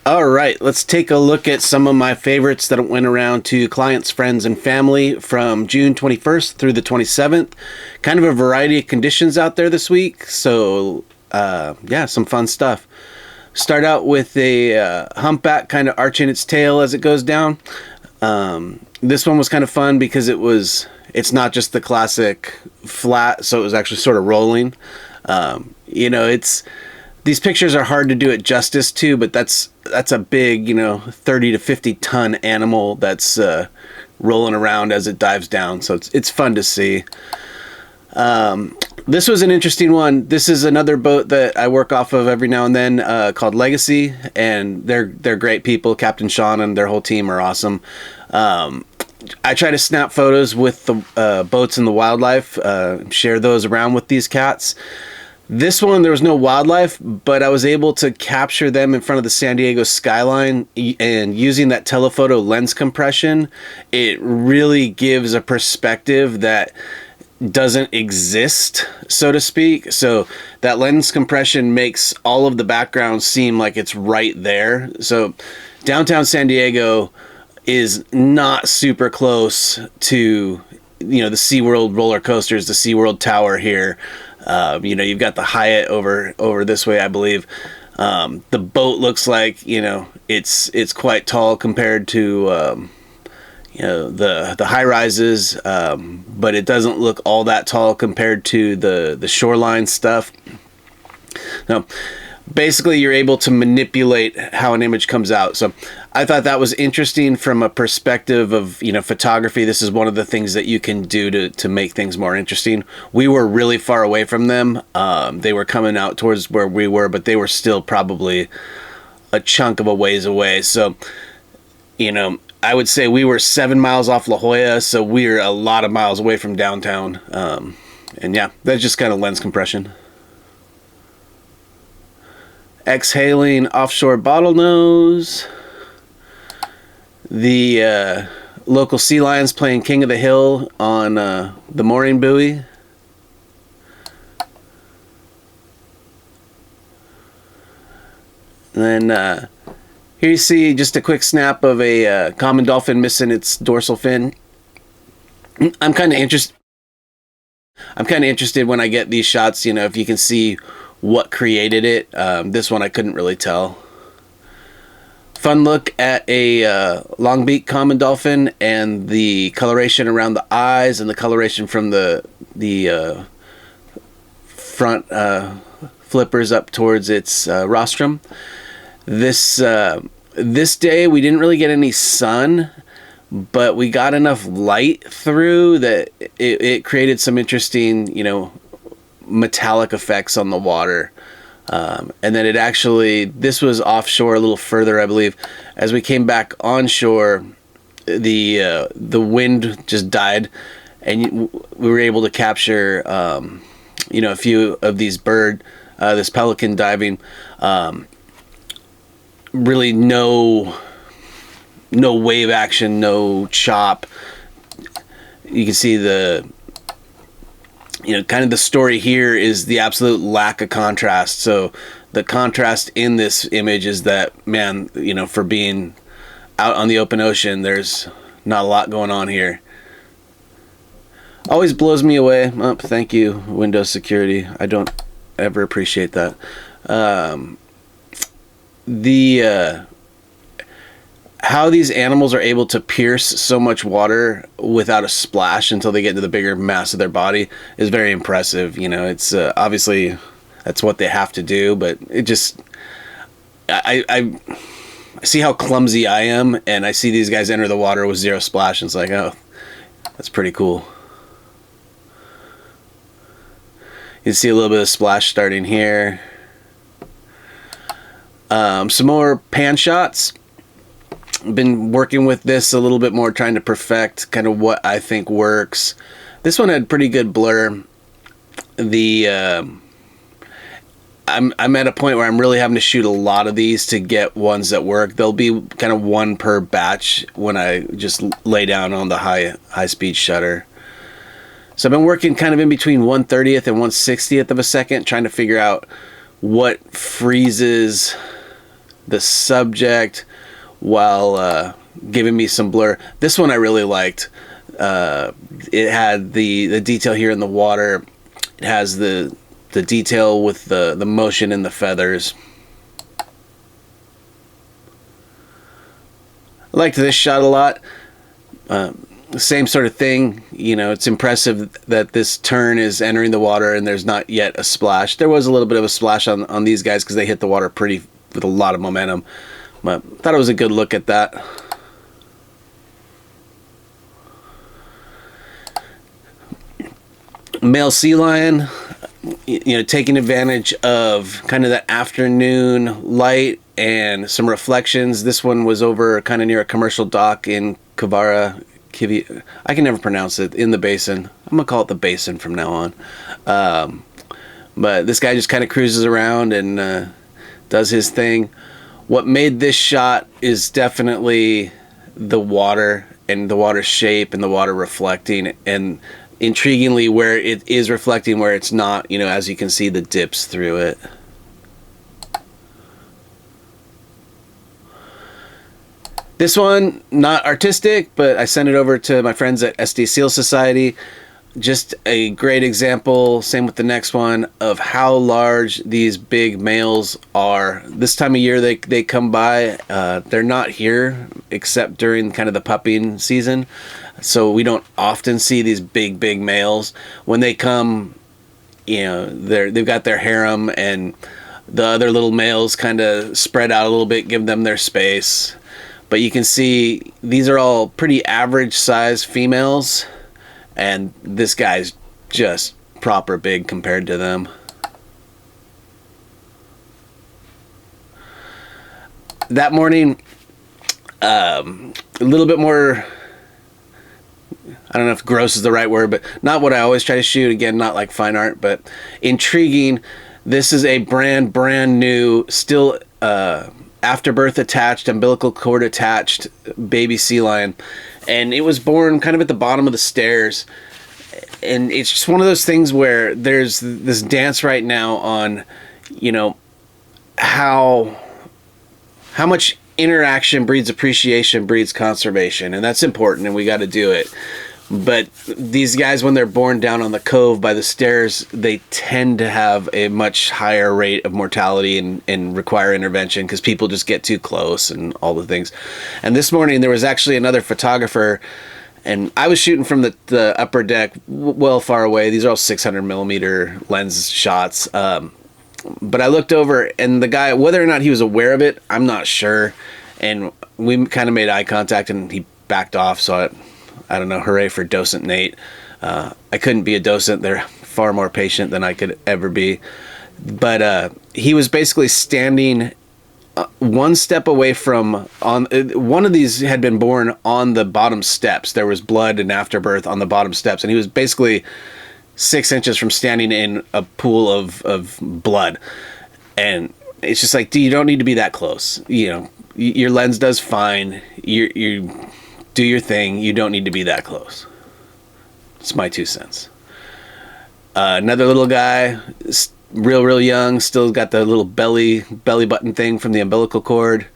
All right, let's take a look at some of my favorites that went around to clients, friends, and family from June 21st through the 27th. Kind of a variety of conditions out there this week, so yeah, some fun stuff. Start out with a humpback kind of arching its tail as it goes down. This one was kind of fun because it's not just the classic flat, so it was actually sort of rolling. These pictures are hard to do it justice to, but that's a big, 30 to 50 ton animal that's rolling around as it dives down. So it's fun to see. This was an interesting one. This is another boat that I work off of every now and then, called Legacy, and they're great people. Captain Sean and their whole team are awesome. I try to snap photos with the boats and the wildlife, share those around with these cats. This one, there was no wildlife, but I was able to capture them in front of the San Diego skyline, and using that telephoto lens compression, it really gives a perspective that doesn't exist, so to speak. So that lens compression makes all of the background seem like it's right there. So downtown San Diego is not super close to, the SeaWorld roller coasters, the SeaWorld Tower here. You've got the Hyatt over this way, I believe. The boat looks like, it's quite tall compared to, the high rises, but it doesn't look all that tall compared to the shoreline stuff. Now, basically, you're able to manipulate how an image comes out. So I thought that was interesting from a perspective of, photography. This is one of the things that you can do to make things more interesting. We were really far away from them. They were coming out towards where we were, but they were still probably a chunk of a ways away. So, I would say we were 7 miles off La Jolla, so we're a lot of miles away from downtown. And yeah, that's just kind of lens compression. Exhaling offshore bottlenose. The local sea lions playing King of the Hill on the mooring buoy. And then here you see just a quick snap of a common dolphin missing its dorsal fin. I'm kind of interested when I get these shots, if you can see what created it. This one I couldn't really tell. Fun look at a longbeak common dolphin, and the coloration around the eyes and the coloration from the front flippers up towards its rostrum. This day we didn't really get any sun, but we got enough light through that it created some interesting, metallic effects on the water. And then this was offshore a little further, I believe. As we came back onshore, the wind just died, and we were able to capture, a few of these this pelican diving. Really no wave action, no chop. You can see kind of the story here is the absolute lack of contrast. So the contrast in this image is that, man, for being out on the open ocean, there's not a lot going on here. Always blows me away. Oh, thank you, Windows Security. I don't ever appreciate that. How these animals are able to pierce so much water without a splash until they get into the bigger mass of their body is very impressive. It's obviously that's what they have to do, but it just I see how clumsy I am, and I see these guys enter the water with zero splash, and it's like, oh, that's pretty cool. You can see a little bit of splash starting here. Some more pan shots. Been working with this a little bit more, trying to perfect kind of what I think works. This one had pretty good blur. I'm at a point where I'm really having to shoot a lot of these to get ones that work. There'll be kind of one per batch when I just lay down on the high speed shutter. So I've been working kind of in between 1/30th and 1/60th of a second, trying to figure out what freezes the subject while giving me some blur. This one I really liked. It had the detail here in the water. It has the detail with the motion in the feathers. I liked this shot a lot. Same sort of thing. It's impressive that this tern is entering the water and there's not yet a splash. There was a little bit of a splash on these guys because they hit the water with a lot of momentum. But I thought it was a good look at that. Male sea lion, taking advantage of kind of the afternoon light and some reflections. This one was over kind of near a commercial dock in I can never pronounce it, in the basin. I'm gonna call it the basin from now on. But this guy just kind of cruises around and does his thing. What made this shot is definitely the water and the water shape and the water reflecting, and intriguingly where it is reflecting, where it's not, as you can see the dips through it. This one, not artistic, but I sent it over to my friends at SD Seal Society. Just a great example, same with the next one, of how large these big males are. This time of year they come by. They're not here except during kind of the pupping season. So we don't often see these big males. When they come, they've got their harem, and the other little males kind of spread out a little bit, give them their space. But you can see these are all pretty average size females, and this guy's just proper big compared to them. That morning, a little bit more, I don't know if gross is the right word, but not what I always try to shoot. Again, not like fine art, but intriguing. This is a brand new, still afterbirth attached, umbilical cord attached baby sea lion, and it was born kind of at the bottom of the stairs. And it's just one of those things where there's this dance right now on, how much interaction breeds appreciation, breeds conservation, and that's important, and we got to do it. But these guys, when they're born down on the cove by the stairs, they tend to have a much higher rate of mortality and require intervention because people just get too close and all the things. And this morning there was actually another photographer, and I was shooting from the upper deck, well far away. These are all 600 millimeter lens shots. But I looked over, and the guy, whether or not he was aware of it, I'm not sure. And we kind of made eye contact, and he backed off. So I don't know, hooray for docent Nate. I couldn't be a docent. They're far more patient than I could ever be. But he was basically standing one step away from, one of these had been born on the bottom steps. There was blood and afterbirth on the bottom steps, and he was basically 6 inches from standing in a pool of blood. And it's just like, dude, you don't need to be that close. Your lens does fine. You do your thing. You don't need to be that close. It's my 2 cents. Another little guy, real young, still got the little belly button thing from the umbilical cord.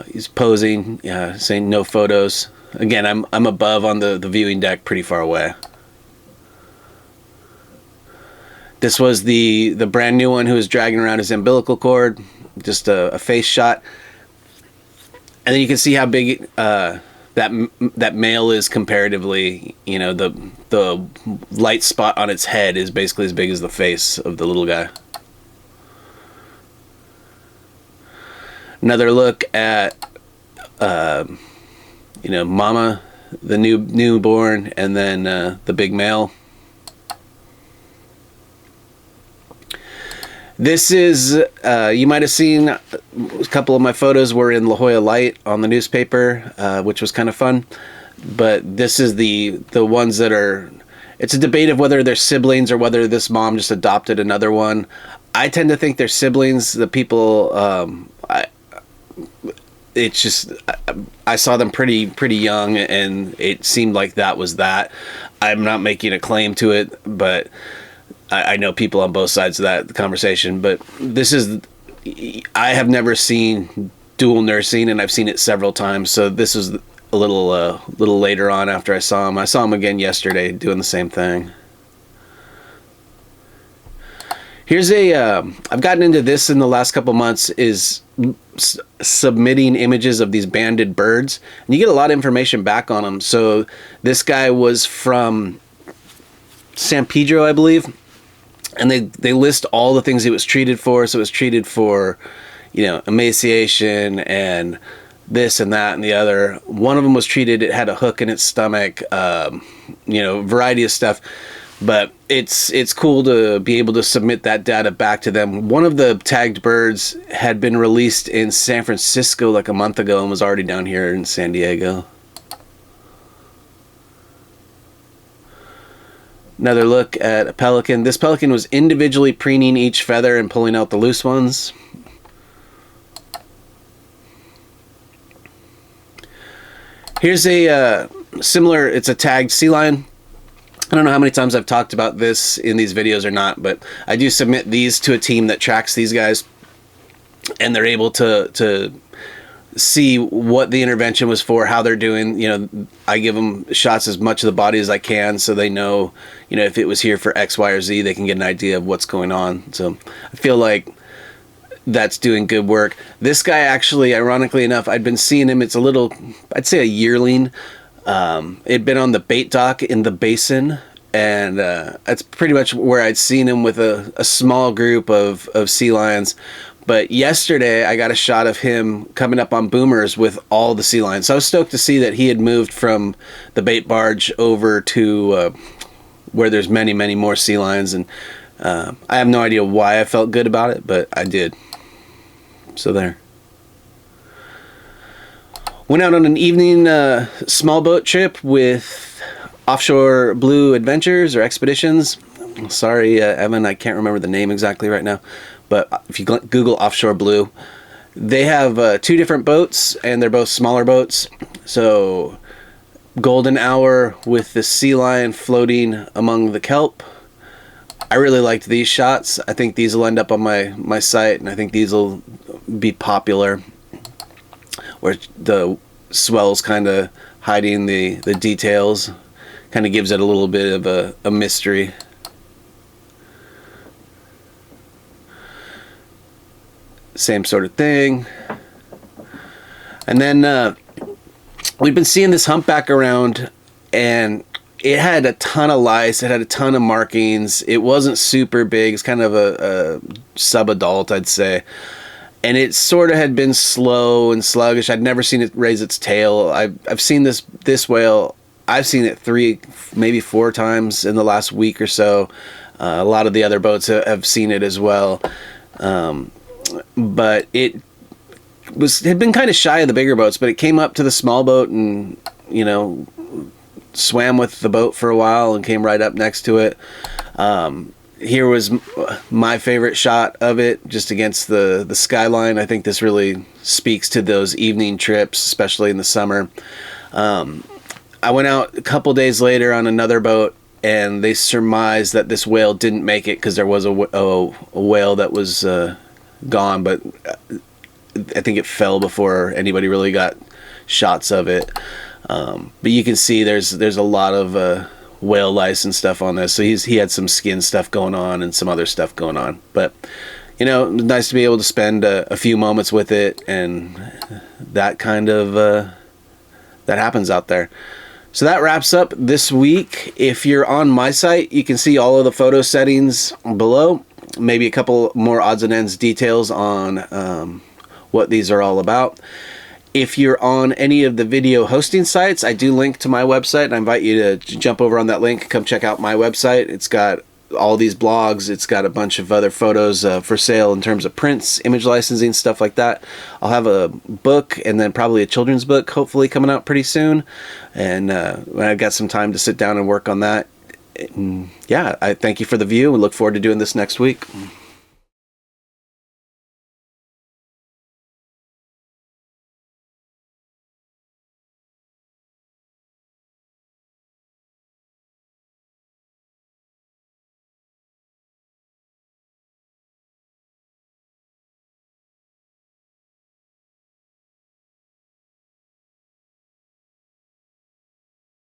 He's posing, saying no photos. Again, I'm above on the viewing deck, pretty far away. This was the brand new one who was dragging around his umbilical cord, just a face shot. And then you can see how big that male is comparatively. The light spot on its head is basically as big as the face of the little guy. Another look at mama, the newborn, and then the big male. This is, you might have seen a couple of my photos were in La Jolla Light on the newspaper, which was kind of fun. But this is the ones that are, it's a debate of whether they're siblings or whether this mom just adopted another one. I tend to think they're siblings. The people, it's just, I saw them pretty young, and it seemed like that was that. I'm not making a claim to it, but I know people on both sides of that conversation. But this is, I have never seen dual nursing, and I've seen it several times. So this was a little later on after I saw him. I saw him again yesterday doing the same thing. Here's I've gotten into this in the last couple months, is submitting images of these banded birds, and you get a lot of information back on them. So this guy was from San Pedro, I believe, and they list all the things he was treated for. So it was treated for, emaciation and this and that and the other. One of them was treated, it had a hook in its stomach, variety of stuff. But it's cool to be able to submit that data back to them. One of the tagged birds had been released in San Francisco like a month ago and was already down here in San Diego. Another look at a pelican. This pelican was individually preening each feather and pulling out the loose ones. Here's a similar, it's a tagged sea lion. I don't know how many times I've talked about this in these videos or not, but I do submit these to a team that tracks these guys, and they're able to see what the intervention was for, how they're doing. I give them shots as much of the body as I can, so they know, if it was here for X, Y, or Z, they can get an idea of what's going on. So I feel like that's doing good work. This guy actually, ironically enough, I'd been seeing him. It's a little, I'd say a yearling. It'd been on the bait dock in the basin, and that's pretty much where I'd seen him with a small group of sea lions. But yesterday I got a shot of him coming up on boomers with all the sea lions. So I was stoked to see that he had moved from the bait barge over to where there's many, many more sea lions. And I have no idea why I felt good about it, but I did. So there. Went out on an evening small boat trip with Offshore Blue Adventures or Expeditions. Sorry, Evan, I can't remember the name exactly right now. But if you Google Offshore Blue, they have 2 different boats, and they're both smaller boats. So golden hour with the sea lion floating among the kelp. I really liked these shots. I think these will end up on my site, and I think these will be popular, where the swell's kind of hiding the details. Kind of gives it a little bit of a mystery. Same sort of thing. And then we've been seeing this humpback around, and it had a ton of lice. It had a ton of markings. It wasn't super big. It's kind of a sub-adult, I'd say. And it sort of had been slow and sluggish. I'd never seen it raise its tail. I've seen this whale, I've seen it 3, maybe 4 times in the last week or so. A lot of the other boats have seen it as well. But it had been kind of shy of the bigger boats, but it came up to the small boat and, swam with the boat for a while and came right up next to it. Here was my favorite shot of it, just against the skyline. I think this really speaks to those evening trips, especially in the summer. I went out a couple days later on another boat, and they surmised that this whale didn't make it because there was a whale that was gone, but I think it fell before anybody really got shots of it. But you can see there's a lot of whale lice and stuff on this. So he had some skin stuff going on and some other stuff going on. But it was nice to be able to spend a few moments with it, and that kind of that happens out there. So that wraps up this week. If you're on my site, you can see all of the photo settings below. Maybe a couple more odds and ends details on what these are all about. If you're on any of the video hosting sites, I do link to my website, and I invite you to jump over on that link. Come check out my website. It's got all these blogs. It's got a bunch of other photos for sale in terms of prints, image licensing, stuff like that. I'll have a book, and then probably a children's book, hopefully coming out pretty soon. And when I've got some time to sit down and work on that. Yeah, I thank you for the view and look forward to doing this next week.